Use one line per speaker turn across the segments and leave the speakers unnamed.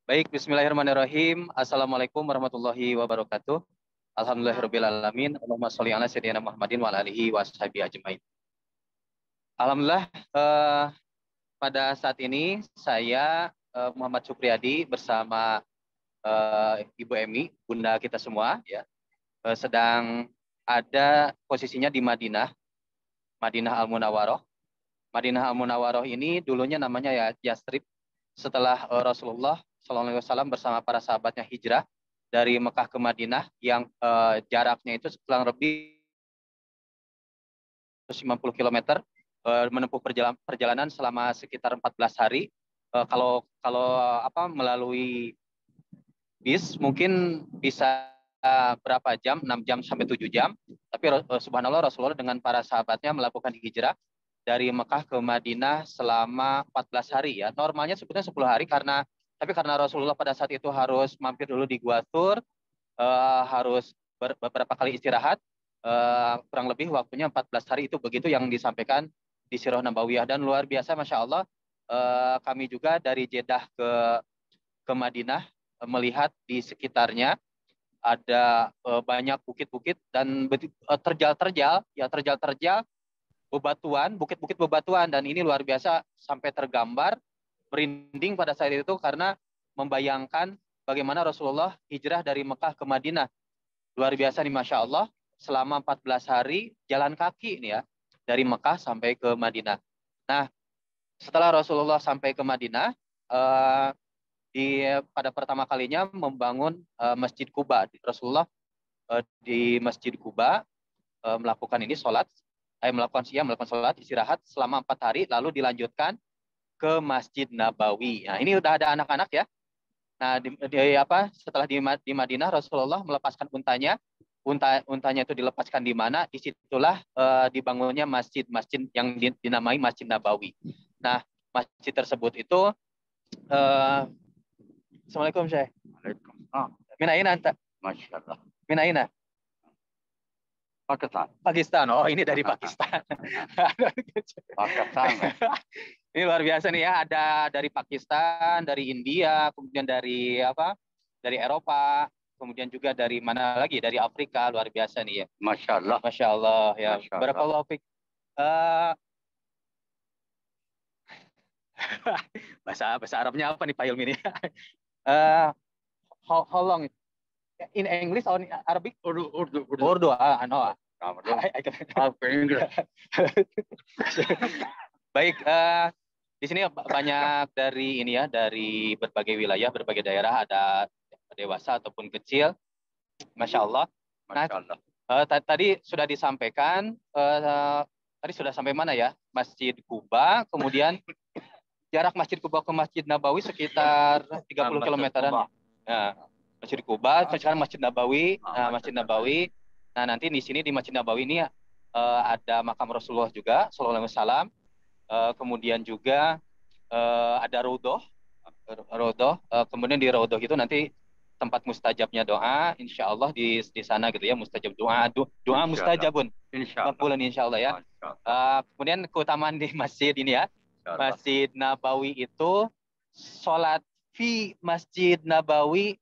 Baik, bismillahirrahmanirrahim. Assalamualaikum warahmatullahi wabarakatuh. Alhamdulillahirrahmanirrahim. Allahumma sholli ala sayyidina Muhammadin wa ala alihi wa sahbihi ajmain. Alhamdulillah, pada saat ini saya Muhammad Supriyadi bersama Ibu Emi, bunda kita semua, ya, sedang ada posisinya di Madinah, Madinah Al-Munawwaroh. Madinah Al-Munawwaroh ini dulunya namanya ya Yastrib. Setelah Rasulullah SAW bersama para sahabatnya hijrah dari Mekah ke Madinah yang jaraknya itu kurang lebih 150 km, menempuh perjalanan selama sekitar 14 hari. Kalau melalui bis mungkin bisa berapa jam, 6 jam sampai 7 jam. Tapi subhanallah Rasulullah dengan para sahabatnya melakukan hijrah dari Mekah ke Madinah selama 14 hari ya. Normalnya sebetulnya 10 hari karena Rasulullah pada saat itu harus mampir dulu di Gua Thur, harus beberapa kali istirahat, kurang lebih waktunya 14 hari itu begitu yang disampaikan di Sirah Nabawiyah. Dan luar biasa Masya Allah, kami juga dari Jeddah ke Madinah melihat di sekitarnya ada banyak bukit-bukit dan terjal-terjal bebatuan, bukit-bukit bebatuan, dan ini luar biasa sampai tergambar merinding pada saat itu karena membayangkan bagaimana Rasulullah hijrah dari Mekah ke Madinah. Luar biasa nih Masya Allah, selama 14 hari jalan kaki nih ya, dari Mekah sampai ke Madinah. Nah, setelah Rasulullah sampai ke Madinah, pada pertama kalinya membangun Masjid Quba. Rasulullah di Masjid Quba melakukan ini melakukan sholat istirahat selama 4 hari, lalu dilanjutkan ke Masjid Nabawi. Nah, ini udah ada anak-anak ya. Nah, setelah di Madinah Rasulullah melepaskan untanya. Untanya itu dilepaskan di mana? Disitulah dibangunnya masjid yang dinamai Masjid Nabawi. Nah, masjid tersebut itu Assalamualaikum Syekh.
Waalaikumsalam.
Min aina anta?
Masya Allah.
Min aina?
Pakistan.
Pakistan. Oh, ini dari Pakistan.
Pakistan.
Ini luar biasa nih ya, ada dari Pakistan, dari India, kemudian dari Dari Eropa, kemudian juga dari mana lagi? Dari Afrika, luar biasa nih ya.
Masya Allah.
Masya Allah ya. Barakallahu fiik. Bahasa Arabnya apa nih Pak Hilmi ini? How long? In English or in Arabic?
Urdu.
Urdu. No. Baik, di sini banyak dari dari berbagai wilayah, berbagai daerah, ada dewasa ataupun kecil. Masya Allah. Nah, tadi sudah disampaikan, tadi sudah sampai mana ya? Masjid Quba, kemudian jarak Masjid Quba ke Masjid Nabawi sekitar 30 km-an. Nah, Masjid Quba, sekarang Masjid Nabawi. Nah, Masjid Nabawi. Nah, nanti di sini di Masjid Nabawi ini ada makam Rasulullah juga, Sallallahu Alaihi Wasallam. Kemudian juga ada Raudhah. Kemudian di Raudhah itu nanti tempat mustajabnya doa, insya Allah di sana gitu ya, mustajab doa mustajabun. Makbulan insya Allah ya. Kemudian keutamaan di masjid ini ya, Masjid Nabawi itu sholat fi Masjid Nabawi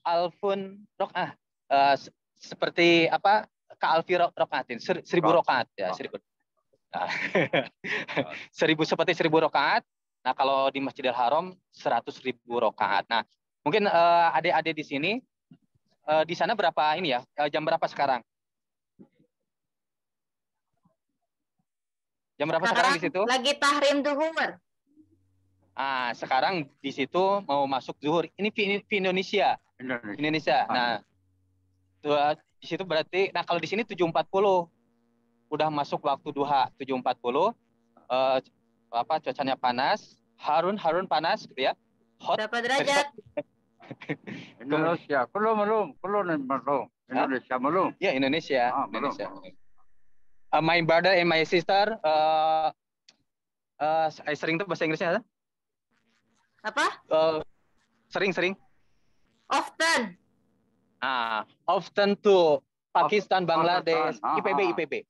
alfun rok'ah, seperti apa, ka'alfi rok'atin, 1000 rokaat ya, 1000. Nah, 1000 rokaat. Nah, kalau di Masjidil Haram 100.000 rokaat. Nah, mungkin adik-adik di sini di sana berapa ini ya? Jam berapa sekarang? Jam berapa sekarang di situ?
Lagi tahrim zuhur.
Sekarang di situ mau masuk zuhur. Ini di Indonesia. Indonesia. Nah, di situ berarti, nah kalau di sini 7.40 udah masuk waktu duha, 7.40. Cuacanya panas, harun panas gitu ya. Hot.
Berapa derajat?
Indonesia, belum. Indonesia belum.
Ya, Indonesia.
Indonesia.
My brother and my sister, sering tuh bahasa Inggrisnya
apa?
Sering.
Often.
Often to Pakistan, Bangladesh, IPB.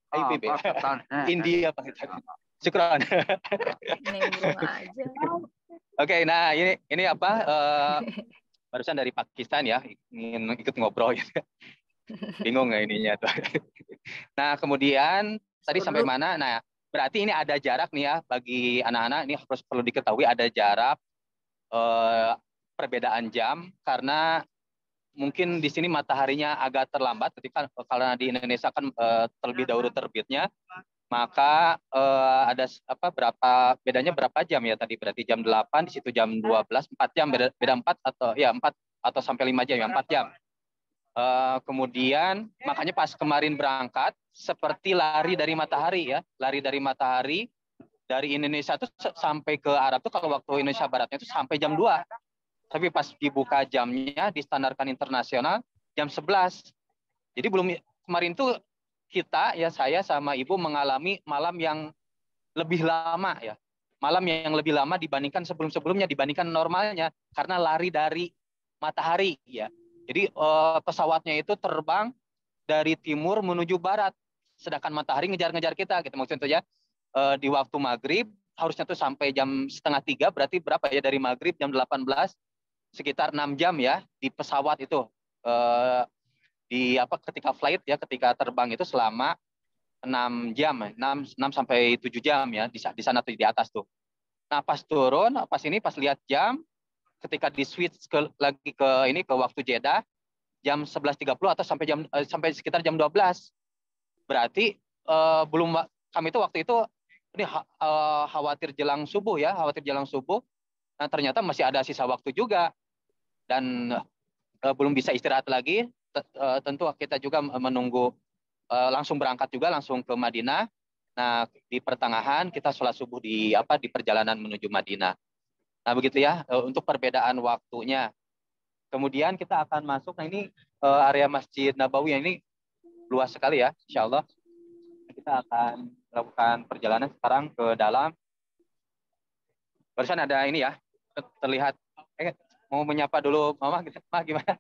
India, Pakistan. Syukran. Oke, nah ini apa? Barusan dari Pakistan ya, ingin ikut ngobrol gitu. Bingung nggak ininya tuh. Nah, kemudian tadi sampai
Suruh.
mana? Nah, berarti ini ada jarak nih ya bagi anak-anak. Ini harus perlu diketahui ada jarak eh, perbedaan jam karena mungkin di sini mataharinya agak terlambat ketika karena di Indonesia kan terlebih dahulu terbitnya, maka ada apa berapa bedanya berapa jam ya tadi berarti jam 8 di situ jam 12 4 jam beda 4 atau ya 4 atau sampai 5 jam ya 4 jam. Kemudian makanya pas kemarin berangkat seperti lari dari matahari ya, lari dari matahari dari Indonesia tuh sampai ke Arab tuh kalau waktu Indonesia Baratnya itu sampai jam 2. Tapi pas dibuka jamnya distandarkan internasional jam 11. Jadi belum kemarin tuh kita ya saya sama ibu mengalami malam yang lebih lama ya. Malam yang lebih lama dibandingkan sebelum-sebelumnya dibandingkan normalnya karena lari dari matahari ya. Jadi pesawatnya itu terbang dari timur menuju barat sedangkan matahari ngejar-ngejar kita gitu maksudnya di waktu maghrib harusnya tuh sampai jam setengah 3 berarti berapa ya dari maghrib jam 18 sekitar 6 jam ya di pesawat itu eh, di apa ketika flight ya ketika terbang itu selama 6 jam 6 sampai 7 jam ya di sana tuh di atas tuh. Nah, pas turun pas ini pas lihat jam ketika di switch lagi ke ini ke waktu Jeddah jam 11.30 atau sampai sekitar jam 12. Berarti belum kami itu waktu itu ini khawatir jelang subuh ya, khawatir jelang subuh. Nah, ternyata masih ada sisa waktu juga dan belum bisa istirahat lagi. Tentu kita juga menunggu langsung berangkat juga langsung ke Madinah. Nah, di pertengahan kita sholat subuh di perjalanan menuju Madinah. Nah, begitu ya untuk perbedaan waktunya. Kemudian kita akan masuk. Nah, ini area Masjid Nabawi yang ini luas sekali ya, insya Allah. Kita akan melakukan perjalanan sekarang ke dalam. Barusan ada ini ya, terlihat. Mau menyapa dulu Mama, Mama gimana?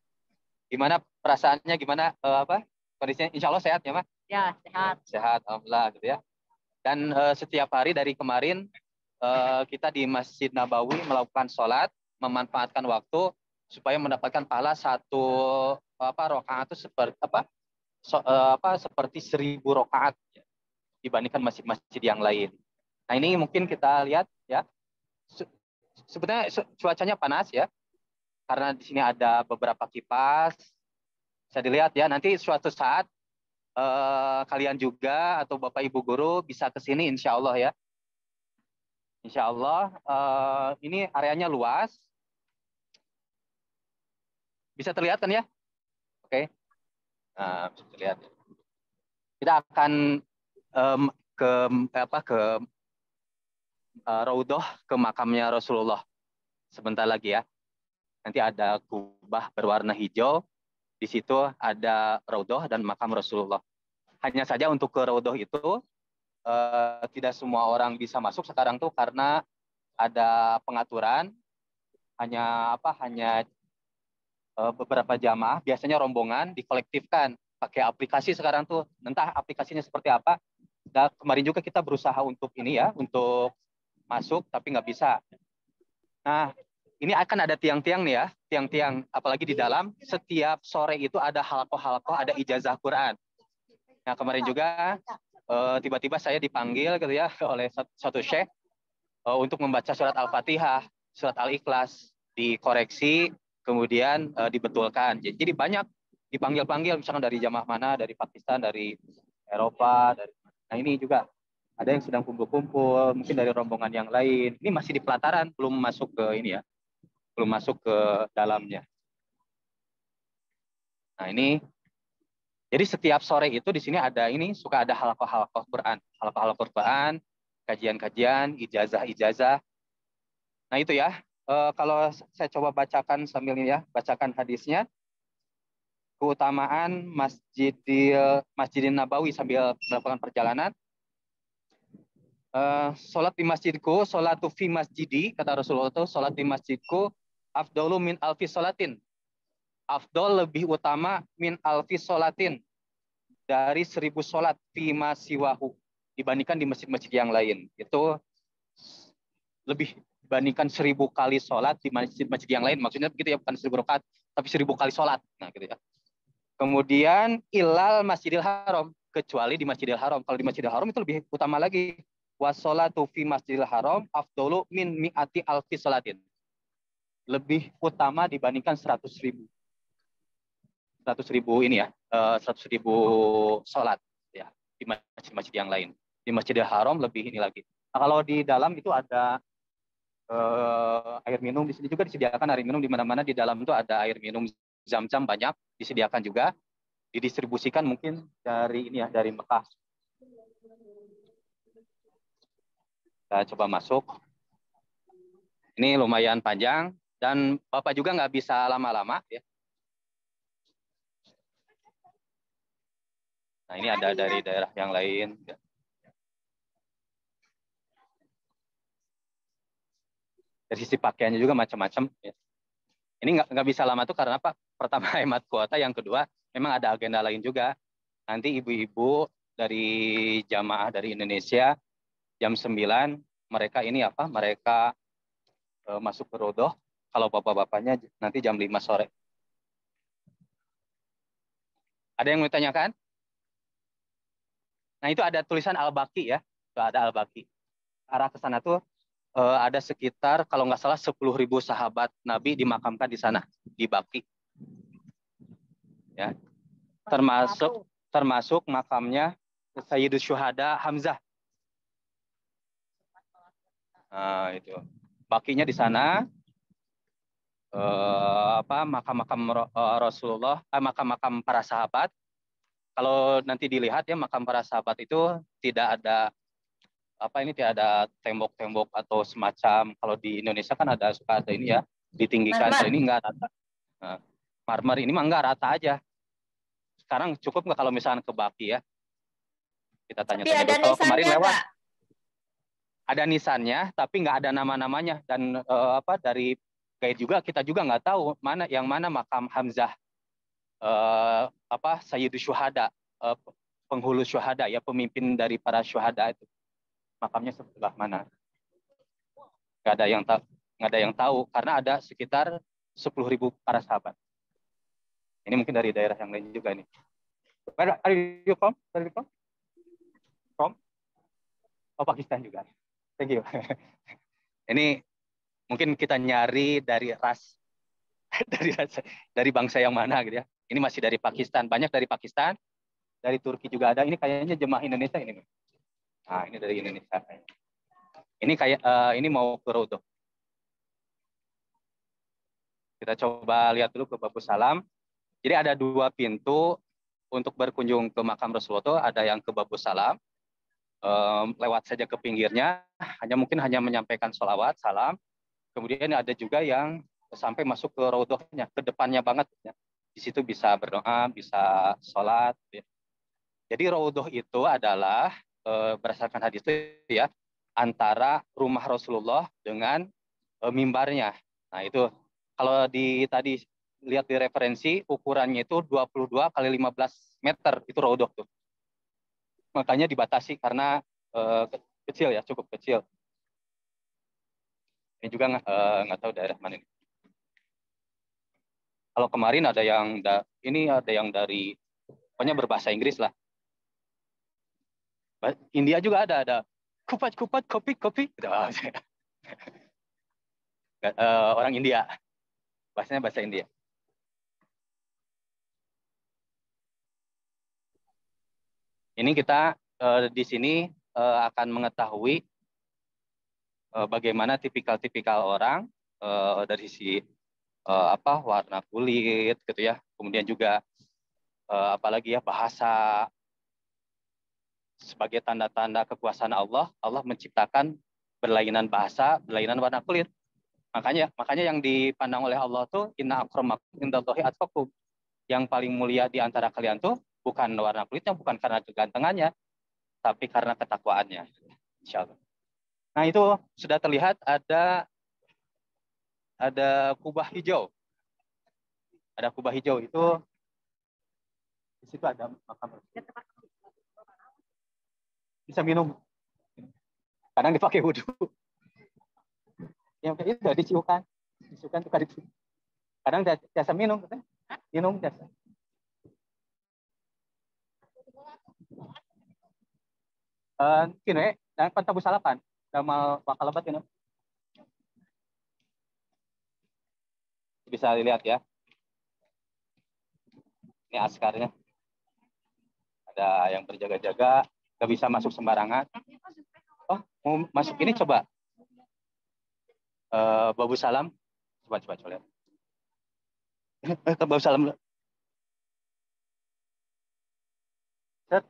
Gimana perasaannya? Gimana apa kondisinya? Insya Allah sehat ya, Mama?
Ya, sehat.
Sehat, alhamdulillah gitu ya. Dan setiap hari dari kemarin kita di Masjid Nabawi melakukan sholat, memanfaatkan waktu supaya mendapatkan pahala satu rakaat itu seperti seperti 1.000 rakaat dibandingkan masjid-masjid yang lain. Nah ini mungkin kita lihat ya. Sebenarnya cuacanya panas ya, karena di sini ada beberapa kipas. Bisa dilihat ya. Nanti suatu saat kalian juga atau Bapak Ibu guru bisa ke sini insya Allah ya. Insya Allah ini areanya luas. Bisa terlihat kan ya? Oke. Nah, bisa terlihat. Kita akan ke Raudhah, ke makamnya Rasulullah sebentar lagi ya. Nanti ada kubah berwarna hijau. Di situ ada Raudhah dan makam Rasulullah. Hanya saja untuk ke Raudhah itu tidak semua orang bisa masuk sekarang tuh karena ada pengaturan. Hanya beberapa jamaah, biasanya rombongan dikolektifkan pakai aplikasi sekarang tuh. Entah aplikasinya seperti apa. Nah, kemarin juga kita berusaha untuk ini ya, untuk masuk tapi nggak bisa. Nah, ini akan ada tiang-tiang nih ya, tiang-tiang. Apalagi di dalam, setiap sore itu ada halaqah-halaqah, ada ijazah Quran. Nah, kemarin juga tiba-tiba saya dipanggil gitu ya oleh satu syekh untuk membaca surat Al-Fatihah, surat Al-Ikhlas, dikoreksi, kemudian dibetulkan. Jadi banyak dipanggil-panggil, misalkan dari jamaah mana, dari Pakistan, dari Eropa, nah ini juga ada yang sedang kumpul-kumpul, mungkin dari rombongan yang lain. Ini masih di pelataran, belum masuk ke ini ya, belum masuk ke dalamnya. Nah ini, jadi setiap sore itu di sini ada ini, suka ada halaqah-halaqah Quran, halaqah-halaqah Quran, kajian-kajian, ijazah-ijazah. Nah itu ya, kalau saya coba bacakan sambil ini ya, bacakan hadisnya. Keutamaan Masjidin Nabawi sambil melakukan perjalanan. Sholat di masjidku, sholatu fi masjidi, kata Rasulullah itu, sholat di masjidku, afdalu min alfi sholatin. Afdol lebih utama min alfi sholatin, dari 1.000 sholat fi masiwahu, dibandingkan di masjid-masjid yang lain. Itu lebih dibandingkan 1000 kali sholat di masjid-masjid yang lain. Maksudnya begitu ya, bukan 1000 rakaat, tapi 1000 kali sholat. Nah, gitu ya. Kemudian ilal Masjidil Haram, kecuali di Masjidil Haram. Kalau di Masjidil Haram itu lebih utama lagi. Wassolatu fi Masjidil Haram afdolu min mi'ati alfi sholatin. Lebih utama dibandingkan 100.000. 100.000 ini ya, 100.000 sholat ya di masjid-masjid yang lain. Di Masjidil Haram lebih ini lagi. Nah, kalau di dalam itu ada air minum, di sini juga disediakan air minum, di mana-mana di dalam itu ada air minum Zam-Zam banyak disediakan juga, didistribusikan mungkin dari ini ya, dari Mekah. Kita coba masuk. Ini lumayan panjang dan Bapak juga nggak bisa lama-lama ya. Nah, ini ada dari daerah yang lain. Dari sisi pakaiannya juga macam-macam. Ya. Ini nggak bisa lama tuh karena apa? Pertama hemat kuota, yang kedua memang ada agenda lain juga. Nanti ibu-ibu dari jamaah dari Indonesia jam 9 mereka ini apa? Mereka masuk ke rodoh. Kalau bapak-bapaknya nanti jam 5 sore. Ada yang mau ditanyakan? Nah, itu ada tulisan Al-Baqi ya. Itu ada Al-Baqi. Arah ke sana tuh ada sekitar kalau nggak salah 10.000 sahabat Nabi dimakamkan di sana, di Baqi. Ya. Termasuk makamnya Sayyidus Syuhada Hamzah. Nah, itu. Baqinya di sana. Makam-makam Rasulullah, makam-makam para sahabat. Kalau nanti dilihat ya, makam para sahabat itu tidak ada tidak ada tembok-tembok atau semacam, kalau di Indonesia kan ada suka ada ini ya, ditinggikan. Kalau ini enggak rata. Nah, marmer ini mah enggak rata aja. Sekarang cukup nggak kalau misalkan ke Baqi ya? Kita tanya-tanya dulu. Kalau kemarin lewat ada nisannya, tapi nggak ada nama-namanya, dan dari guide juga kita juga nggak tahu yang mana makam Hamzah Sayyidus Syuhada, penghulu syuhada ya, pemimpin dari para syuhada itu. Makamnya sebelah mana? Nggak ada yang tahu karena ada sekitar 10.000 para sahabat. Ini mungkin dari daerah yang lain juga nih. Where are you from? From? Oh, Pakistan juga. Thank you. Ini mungkin kita nyari dari dari bangsa yang mana gitu ya. Ini masih dari Pakistan, banyak dari Pakistan, dari Turki juga ada. Ini kayaknya jemaah Indonesia ini. Nah, ini dari Indonesia. Ini ini mau ke Rodoh. Kita coba lihat dulu ke Babus Salam. Jadi ada 2 pintu untuk berkunjung ke makam Rasulullah. Ada yang ke Babus Salam, lewat saja ke pinggirnya, mungkin hanya menyampaikan sholawat, salam. Kemudian ada juga yang sampai masuk ke Rodohnya, ke depannya banget. Ya. Di situ bisa berdoa, bisa sholat. Ya. Jadi Rodoh itu adalah berdasarkan hadis itu ya, antara rumah Rasulullah dengan mimbarnya. Nah itu kalau tadi lihat di referensi, ukurannya itu 22 kali 15 meter, itu Rodoh tuh. Makanya dibatasi karena kecil ya, cukup kecil. Ini juga nggak tahu daerah mana ini. Kalau kemarin ada yang dari pokoknya berbahasa Inggris lah. India juga ada kupat kopi. Orang India, bahasanya bahasa India. Ini kita di sini akan mengetahui bagaimana tipikal orang dari sisi warna kulit gitu ya, kemudian juga apalagi ya bahasa. Sebagai tanda-tanda kekuasaan Allah menciptakan berlainan bahasa, berlainan warna kulit. Makanya yang dipandang oleh Allah tuh inna akramakum indallahi atqakum. Yang paling mulia di antara kalian tuh bukan warna kulitnya, bukan karena kegantengannya, tapi karena ketakwaannya. Insyaallah. Nah, itu sudah terlihat ada kubah hijau. Ada kubah hijau itu di situ ada makam. Bisa minum. Kadang dipakai wudhu. Yang itu diciukan tukar itu. Kadang jasa minum, minum jasa. Kini, dan pantabu salapan, damal bakal lebat ini. Bisa dilihat ya. Ini askarnya. Ada yang berjaga-jaga, nggak bisa masuk sembarangan. Oh, mau masuk ini coba. Babu salam. Coba lihat. Ke Babu salam. Set.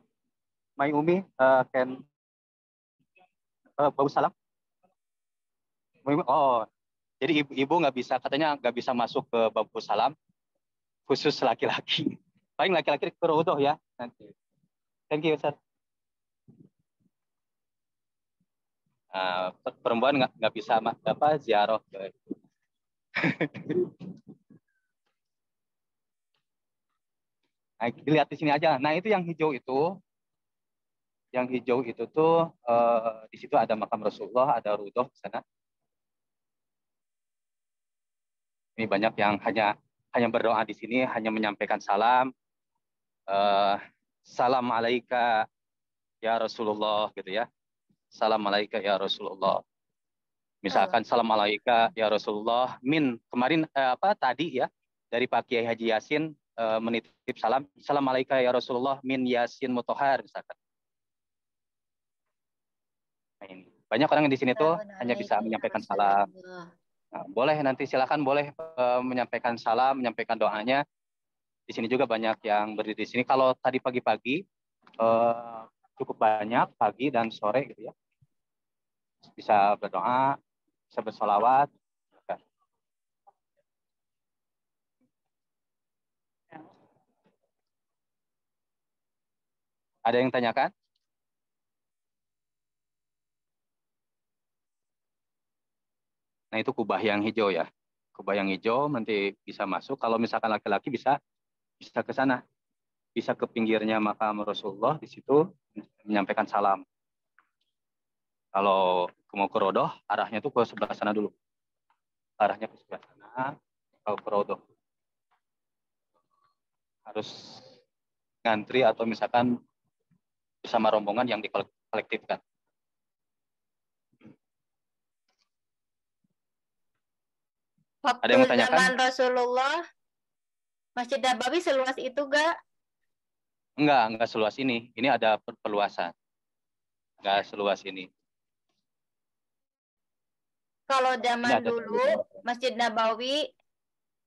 My Umi can Babu salam. Oh, jadi ibu nggak bisa, katanya nggak bisa masuk ke Babu salam. Khusus laki-laki. Paling laki-laki ke Rodoh ya nanti. Thank you, Sir. Perempuan nggak bisa ziarah. Nah, dilihat di sini aja. Nah, itu yang hijau itu. Yang hijau itu tuh di situ ada makam Rasulullah, ada Rodoh di sana. Ini banyak yang hanya berdoa di sini, hanya menyampaikan salam. Salam alaika ya Rasulullah gitu ya. Salam alaika ya Rasulullah. Misalkan salam alaika ya Rasulullah min kemarin tadi ya dari Pak Kiai Haji Yasin menitip salam. Salam alaika ya Rasulullah min Yasin Mutohar misalkan. Nah, ini banyak orang di sini tuh hanya bisa menyampaikan salam. Nah, boleh nanti silakan boleh menyampaikan salam, menyampaikan doanya. Di sini juga banyak yang berdiri di sini. Kalau tadi pagi-pagi cukup banyak pagi dan sore gitu ya. Bisa berdoa, bisa bersolawat. Ada yang tanyakan? Nah, itu kubah yang hijau ya. Kubah yang hijau nanti bisa masuk. Kalau misalkan laki-laki bisa ke sana. Bisa ke pinggirnya makam Rasulullah, di situ menyampaikan salam. Kalau mau ke Rodoh, arahnya tuh ke sebelah sana dulu. Arahnya ke sebelah sana, kalau ke Rodoh. Harus ngantri atau misalkan bersama rombongan yang dikolektifkan.
Waktu
Ada yang mau tanyakan?
zaman Rasulullah, Masjid Nabawi seluas itu gak?
Enggak seluas ini. Ini ada perluasan. Enggak seluas ini.
Kalau zaman dulu, Masjid Nabawi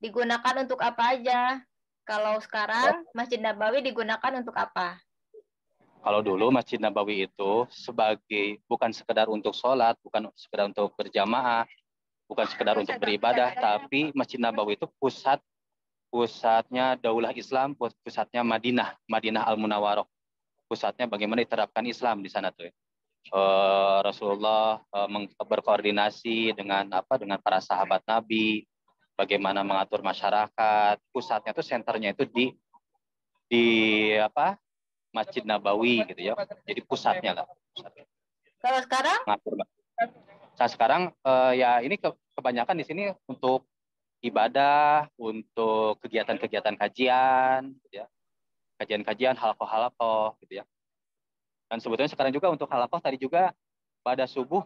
digunakan untuk apa aja? Kalau sekarang, Masjid Nabawi digunakan untuk apa?
Kalau dulu Masjid Nabawi itu bukan sekedar untuk sholat, bukan sekedar untuk berjamaah, bukan sekedar untuk beribadah, tapi Masjid Nabawi itu pusatnya Daulah Islam, pusatnya Madinah Al-Munawwaroh. Pusatnya bagaimana diterapkan Islam di sana tuh. Rasulullah berkoordinasi dengan para sahabat Nabi, bagaimana mengatur masyarakat. Pusatnya tuh senternya itu di Masjid Nabawi gitu ya. Jadi pusatnya lah.
Kalau sekarang?
Nah, sekarang ya ini kebanyakan di sini untuk ibadah, untuk kegiatan-kegiatan kajian, gitu ya. Kajian-kajian, halakoh gitu ya. Dan sebetulnya sekarang juga untuk halakoh tadi juga pada subuh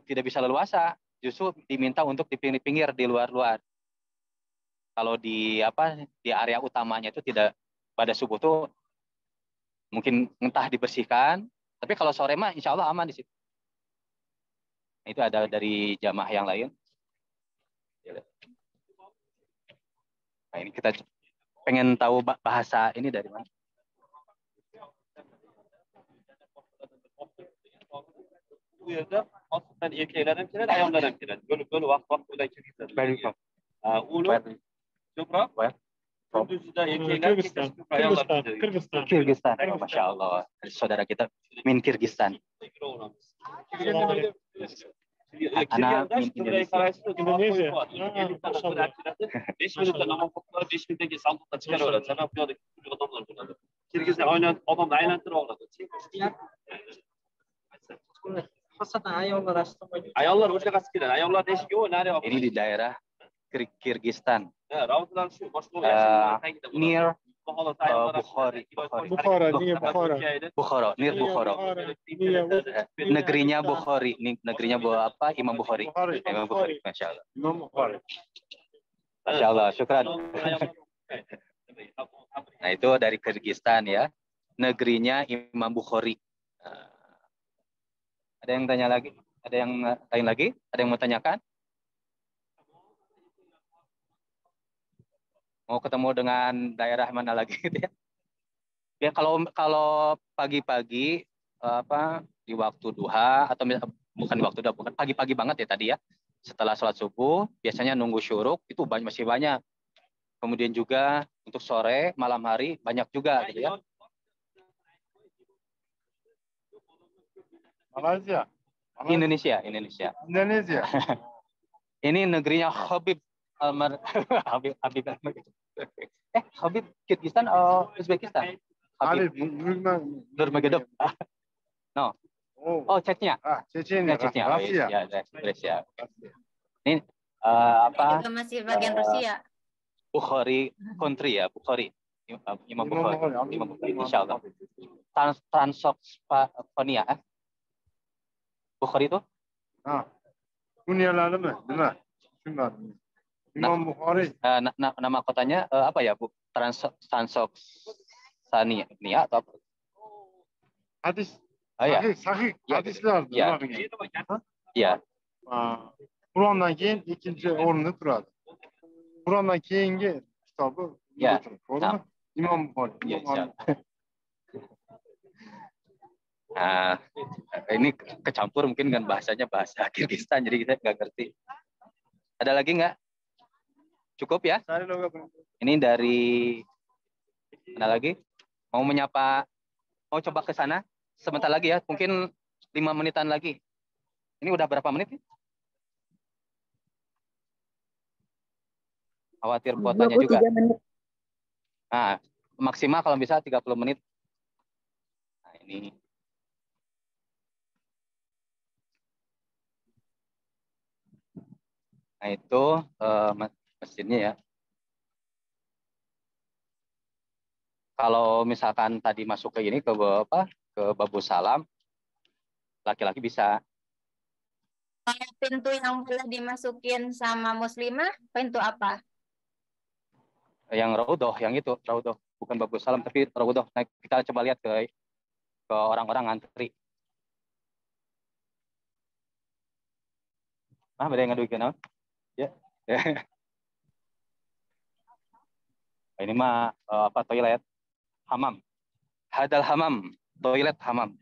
tidak bisa leluasa, justru diminta untuk di pinggir-pinggir di luar-luar. Kalau di area utamanya itu tidak, pada subuh tuh mungkin entah dibersihkan, tapi kalau sore mah insya Allah aman di situ. Itu ada dari jamaah yang lain. Nah, ini kita pengen tahu bahasa ini dari mana.
Bu yerde aslında erkeklerden kiler, ayollardan kiler. Böyle vakti kirgizler. Ulu, Cumra, Kunduz'da erkekler,
Kirgistan. Masya Allah. Saudara kita min Kirgistan. Anak min Indonesia.
5 minutte namaz okuları 5 minute sandıkta çıkar öyle. Sen yapıyorduk. Adamlar bunlar. Kirgizler aynen adam aynen tıra oldu. Ayollar o'sha qasd keladi. Ayollar eshigi u, nari
Ini di daerah Kirgistan,
Ravshan shu boshqa
near Bukhari.
Bukhara, niye Bukhara?
Bukhara, near Bukhara. Negerinya Bukhari, ini negerinya apa? Imam Bukhari.
Bukhari.
Imam Bukhari, masya Allah.
Imam Bukhari.
Masya Allah, syukran. Nah itu dari Kirgistan ya, negerinya Imam Bukhari. Ada yang tanya lagi? Ada yang lain lagi? Ada yang mau tanyakan? Mau ketemu dengan daerah mana lagi gitu ya? Ya kalau pagi-pagi apa di waktu duha atau bukan di waktu duha, bukan pagi-pagi banget ya tadi ya. Setelah sholat subuh biasanya nunggu syuruk itu masih banyak. Kemudian juga untuk sore, malam hari banyak juga gitu ya.
Malaysia.
Indonesia.
Indonesia.
Ini negerinya Habib Habib Habib Kirgistan atau Uzbekistan?
Habib
Nurmagomedov. No. Oh, Chechnya.
Chechnya.
Chechnya.
Rusia.
Ya, Rusia. Ini apa?
Juga masih bagian Rusia.
Bukhari country ya, Bukhari. Imam Bukhari. Insyaallah. Transylvania. Bukhari itu?
Dünyaları mı? Değil mi? Şunlar. İmam Bukhari.
Nama kotanya apa ya, Bu? Transylvania atau apa?
Hadis.
Oh, ya.
Sahih. Hadisler.
Ya. Ya.
Kur'an'dan keyin ikinci orunda turadi. Kur'an'dan keyingi kitabı
Ya.
Doğru mu? İmam Bukhari.
Ya, nah, ini kecampur mungkin dengan bahasanya bahasa Kirgistan, jadi kita nggak ngerti. Ada lagi nggak? Cukup ya? Ini dari mana lagi? Mau menyapa? Mau coba ke sana? Sebentar lagi ya, mungkin 5 menitan lagi. Ini udah berapa menit? Khawatir kuotanya juga.
Menit.
Nah, maksimal kalau bisa 30 menit. Nah, ini. Nah, itu masjidnya ya. Kalau misalkan tadi masuk ke ini ke Babu Salam, laki-laki bisa.
Pintu yang boleh dimasukin sama muslimah, pintu apa?
Yang Raudhoh, yang itu Raudhoh, bukan Babu Salam tapi Raudhoh. Nah, kita coba lihat ke orang-orang ngantri. Ada yang ngaduin ya. Ini mah apa, toilet hamam. Hadal hamam, toilet hamam.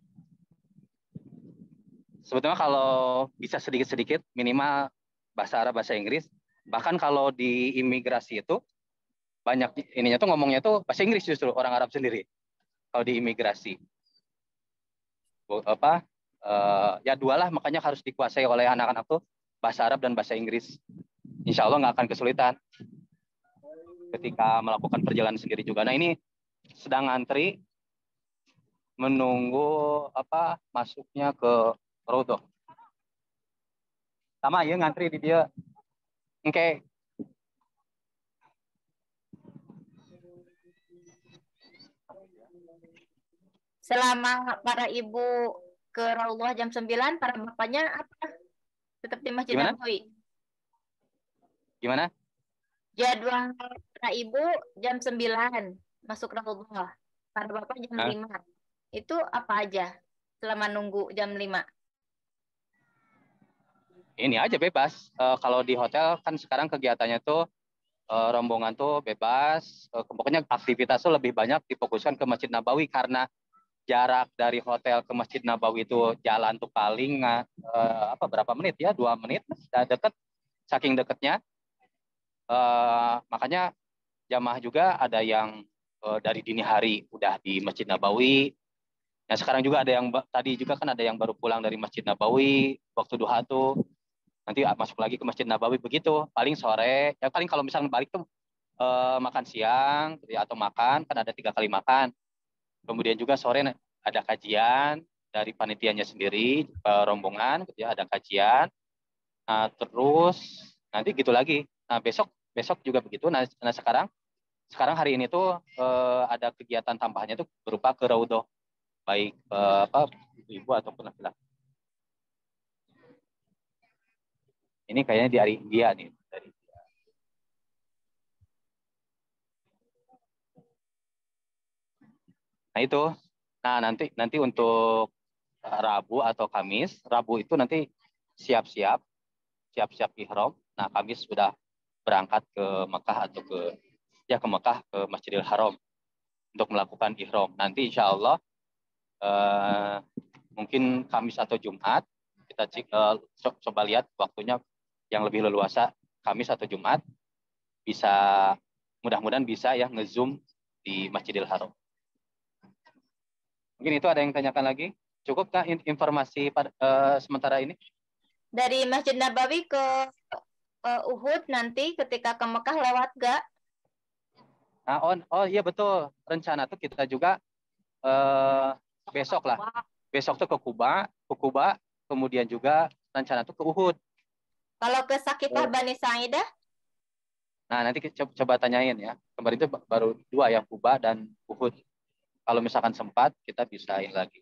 Sebetulnya kalau bisa sedikit-sedikit, minimal bahasa Arab, bahasa Inggris. Bahkan kalau di imigrasi itu banyak ininya tuh ngomongnya tuh bahasa Inggris justru orang Arab sendiri. Kalau di imigrasi, ya dua lah, makanya harus dikuasai oleh anak-anak tuh bahasa Arab dan bahasa Inggris. Insya Allah nggak akan kesulitan ketika melakukan perjalanan sendiri juga. Nah ini sedang antri menunggu masuknya ke Raudhoh. Sama ya ngantri di dia. Oke.
Selama para ibu ke Raudhoh jam 9, para bapaknya apa? Tetap di Masjid Nabawi.
Gimana?
Jadwal para ibu jam 9 masuk Raudhoh. Para bapak jam 5. Itu apa aja selama nunggu jam 5?
Ini aja bebas. Kalau di hotel kan sekarang kegiatannya tuh rombongan tuh bebas. Pokoknya aktivitas tuh lebih banyak difokuskan ke Masjid Nabawi karena jarak dari hotel ke Masjid Nabawi itu jalan tuh paling berapa menit ya? 2 menit, sudah deket. Saking deketnya. Makanya jamaah juga ada yang dari dini hari udah di Masjid Nabawi. Nah sekarang juga ada yang tadi juga kan ada yang baru pulang dari Masjid Nabawi waktu duha tuh. Nanti masuk lagi ke Masjid Nabawi begitu. Paling sore, ya paling kalau misalnya balik tuh makan siang ya, atau makan, kan ada 3 kali makan. Kemudian juga sore ada kajian, dari panitianya sendiri, rombongan, gitu ya, ada kajian. Nah, terus nanti gitu lagi. Nah, besok juga begitu. Nah sekarang hari ini tuh ada kegiatan tambahannya tuh berupa ke Raudhoh, baik ibu ataupun laki-laki. Ini kayaknya dari India nih. Nah itu. Nah nanti untuk Rabu atau Kamis. Rabu itu nanti siap-siap ihram. Nah Kamis sudah berangkat ke Mekah atau ke Mekah, ke Masjidil Haram untuk melakukan ihram. Nanti insya Allah mungkin Kamis atau Jumat kita coba lihat waktunya yang lebih leluasa, Kamis atau Jumat, bisa mudah-mudahan bisa ya nge-zoom di Masjidil Haram. Mungkin itu ada yang tanyakan lagi? Cukup kah informasi sementara ini?
Dari Masjid Nabawi ke Uhud nanti ketika ke Mekah lewat gak?
Nah, oh iya betul. Rencana tuh kita juga besok lah. Besok tuh ke Kuba, kemudian juga rencana tuh ke Uhud.
Kalau ke Sakifah Bani Sa'idah?
Nah, nanti coba tanyain ya. Kemarin itu baru 2 yang Kuba dan Uhud. Kalau misalkan sempat, kita bisain lagi.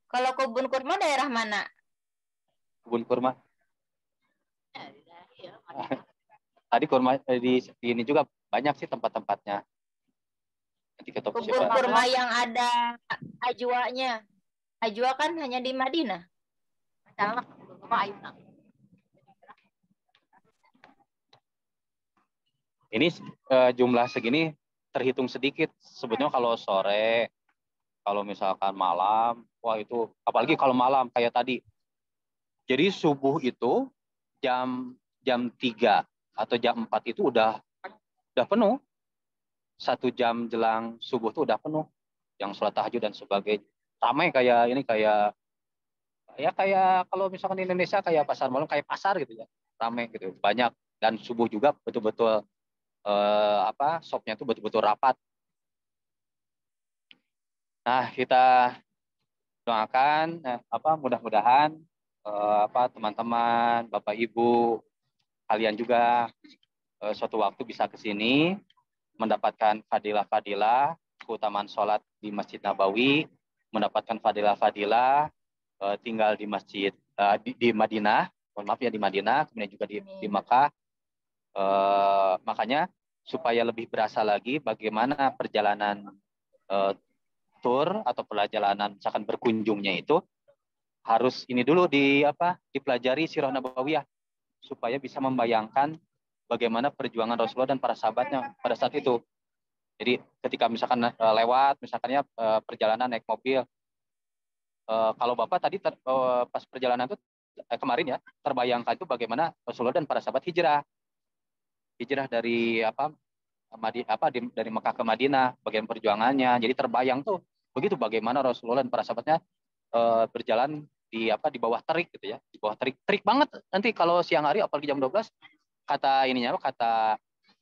Kalau kebun kurma daerah mana?
Kebun kurma. Tadi kurma di ini juga banyak sih tempat-tempatnya. Nanti kita
kebun kurma yang ada ajwanya. Ajwa kan hanya di Madinah.
Ini jumlah segini terhitung sedikit. Sebetulnya kalau sore, kalau misalkan malam, wah itu apalagi kalau malam kayak tadi. Jadi subuh itu jam 3 atau jam 4 itu udah penuh. 1 jam jelang subuh tuh udah penuh. Yang sholat tahajud dan sebagainya. Ramai kayak kalau misalkan di Indonesia kayak pasar malam, kayak pasar gitu ya. Ramai gitu, banyak. Dan subuh juga betul-betul shopnya tuh betul-betul rapat. Nah, kita doakan mudah-mudahan teman-teman, Bapak Ibu, kalian juga suatu waktu bisa ke sini mendapatkan fadilah-fadilah, keutamaan sholat di Masjid Nabawi, mendapatkan fadilah-fadilah tinggal di masjid di Madinah, mohon maaf ya, di Madinah, kemudian juga di Makkah. Makanya supaya lebih berasa lagi bagaimana perjalanan tur atau perjalanan misalkan berkunjungnya itu harus ini dulu dipelajari sirah nabawiyah supaya bisa membayangkan bagaimana perjuangan Rasulullah dan para sahabatnya pada saat itu. Jadi ketika misalkan lewat misalkannya perjalanan naik mobil, kalau Bapak tadi pas perjalanan itu kemarin ya terbayangkan itu bagaimana Rasulullah dan para sahabat hijrah dari dari Mekah ke Madinah, bagian perjuangannya. Jadi terbayang tuh begitu bagaimana Rasulullah dan para sahabatnya berjalan di bawah terik gitu ya, di bawah terik banget. Nanti kalau siang hari apalagi jam 12 kata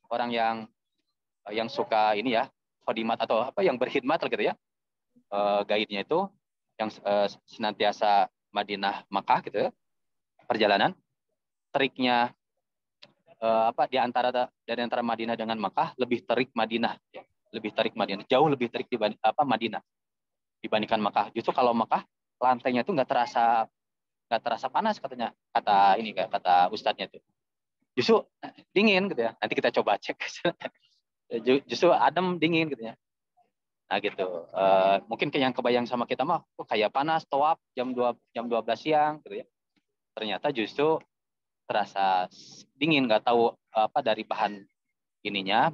orang yang suka ini ya, khodimat atau yang berkhidmat gitu ya, guide-nya itu yang senantiasa Madinah Makkah gitu ya, perjalanan teriknya dari antara Madinah dengan Makkah lebih terik Madinah ya. Lebih terik Madinah, jauh lebih terik Madinah dibandingkan Makkah. Justru kalau Makkah lantainya tuh nggak terasa panas kata ustadznya tuh. Justru dingin gitu ya. Nanti kita coba cek. Justru adem dingin gitu ya. Nah gitu. Mungkin yang kebayang sama kita mah kayak panas tawaf jam 12 siang gitu ya. Ternyata justru terasa dingin, nggak tahu dari bahan ubinnya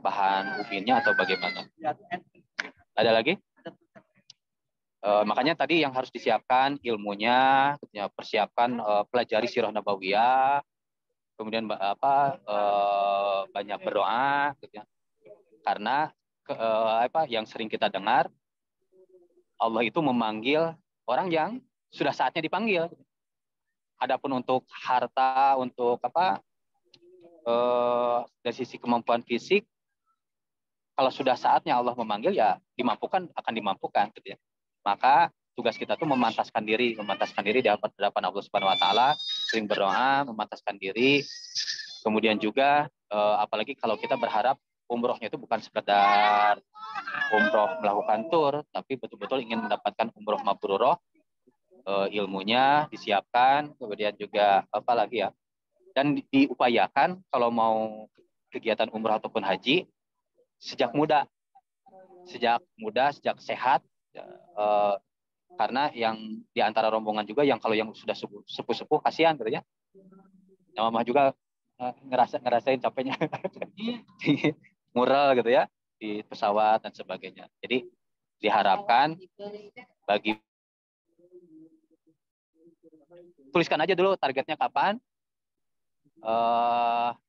atau bagaimana. Ada lagi? Makanya tadi yang harus disiapkan ilmunya, persiapkan pelajari sirah nabawiyah, kemudian banyak berdoa, gitu ya. Karena yang sering kita dengar, Allah itu memanggil orang yang sudah saatnya dipanggil. Adapun untuk harta, untuk dari sisi kemampuan fisik, kalau sudah saatnya Allah memanggil ya akan dimampukan gitu ya. Maka tugas kita tuh memantaskan diri di hadapan Allah Subhanahu wa taala, sering berdoa, memantaskan diri. Kemudian juga apalagi kalau kita berharap umrohnya itu bukan sekedar umroh melakukan tur, tapi betul-betul ingin mendapatkan umroh mabrurah, ilmunya disiapkan, kemudian juga apa lagi ya, dan diupayakan kalau mau kegiatan umroh ataupun haji sejak muda, sejak sehat, karena yang di antara rombongan juga yang kalau yang sudah sepuh-sepuh kasihan gitu ya. Yang mama juga ngerasain capeknya mural gitu ya di pesawat dan sebagainya. Jadi diharapkan bagi tuliskan aja dulu targetnya kapan,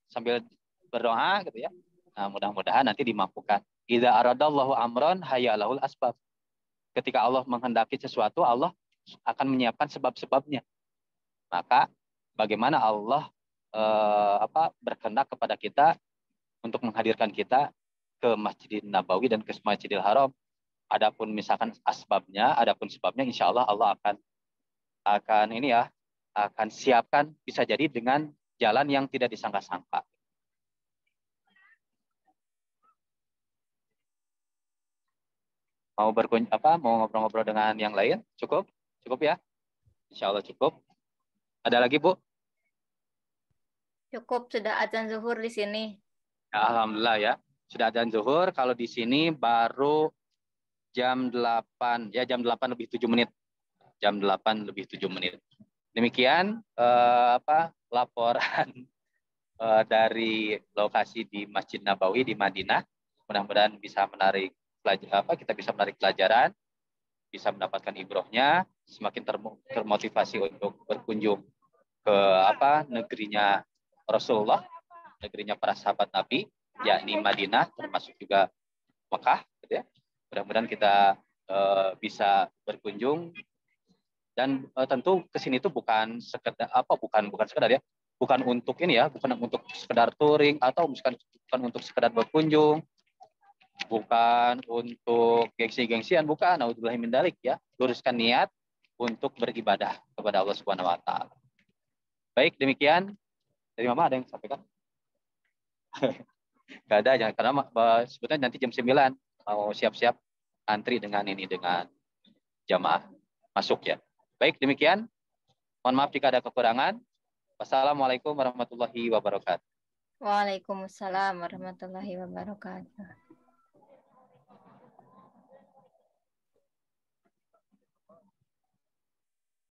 sambil berdoa gitu ya. Nah, mudah-mudahan nanti dimampukan. Idza aradallahu amran hayalahul asbab. Ketika Allah menghendaki sesuatu, Allah akan menyiapkan sebab-sebabnya. Maka bagaimana Allah berkehendak kepada kita untuk menghadirkan kita ke Masjidil Nabawi dan ke Masjidil Haram. Adapun misalkan asbabnya, adapun sebabnya, insya Allah Allah akan siapkan, bisa jadi dengan jalan yang tidak disangka-sangka. Mau ngobrol-ngobrol dengan yang lain? Cukup ya? Insya Allah cukup. Ada lagi, Bu?
Cukup, sudah azan zuhur di sini.
Ya, alhamdulillah ya. Sudah azan zuhur. Kalau di sini baru jam 8, ya jam 8 lebih 7 menit. Jam 8 lebih 7 menit. Demikian laporan dari lokasi di Masjid Nabawi di Madinah. Mudah-mudahan bisa kita bisa menarik pelajaran, bisa mendapatkan ibrohnya, semakin termotivasi untuk berkunjung ke negerinya Rasulullah, negerinya para sahabat Nabi, yakni Madinah, termasuk juga Mekah, gitu ya. Mudah-mudahan kita bisa berkunjung, dan tentu kesini itu bukan sekedar sekedar ya, bukan untuk ini ya, bukan untuk sekedar touring atau bukan untuk sekedar berkunjung, bukan untuk gengsi-gengsian, bukan. Naudzubillah min dzalik ya. Luruskan niat untuk beribadah kepada Allah Subhanahu wa taala. Baik, demikian. Dari Mama ada yang sampaikan? Enggak ada, jangan, karena sebetulnya nanti jam 9 mau siap-siap antri dengan jamaah masuk ya. Baik, demikian. Mohon maaf jika ada kekurangan. Wassalamualaikum warahmatullahi wabarakatuh.
Waalaikumsalam warahmatullahi wabarakatuh.